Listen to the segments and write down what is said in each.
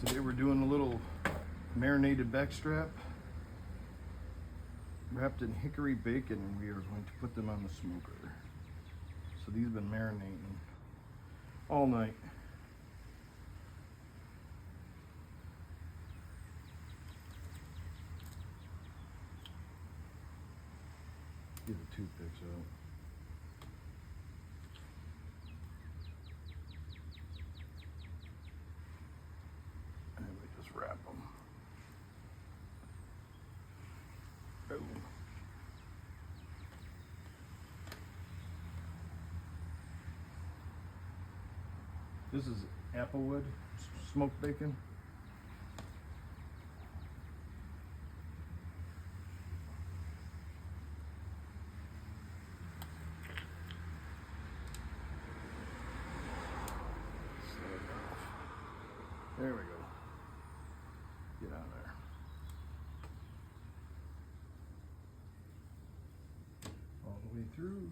Today we're doing a little marinated backstrap wrapped in hickory bacon, and we are going to put them on the smoker. So these have been marinating all night. Get the toothpicks out. And we just wrap them. Boom. This is applewood smoked bacon. There we go. Get on there. All the way through.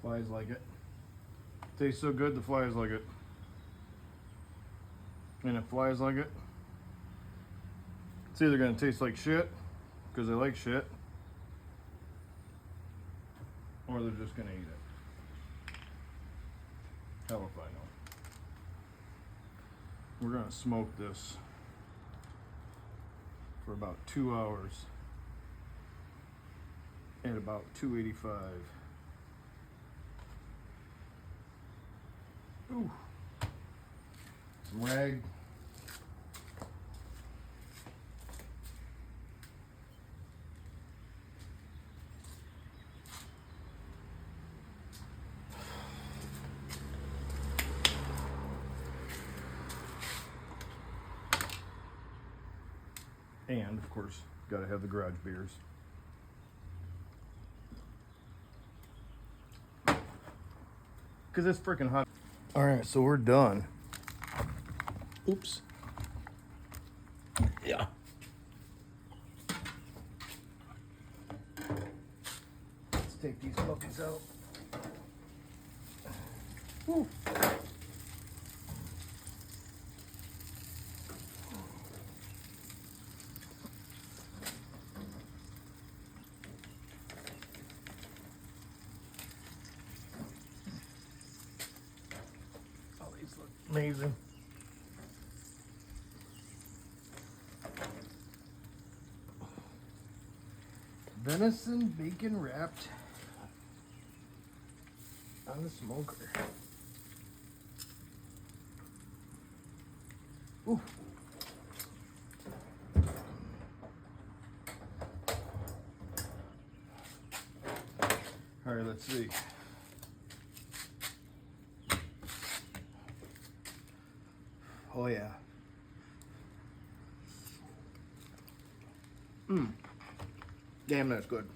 Flies like it. Tastes so good, the flies like it. And if flies like it, it's either gonna taste like shit, because they like shit, or they're just gonna eat it. Hell if I know. We're gonna smoke this for about 2 hours at about 285. Ooh. Some rag. And of course, gotta have the garage beers. Cause it's freaking hot. All right, so we're done. Oops. Yeah. Let's take these puppies out. Woo. Oh, these look amazing. Venison bacon wrapped on the smoker. Ooh. All right, let's see. Oh yeah. Damn, that's good.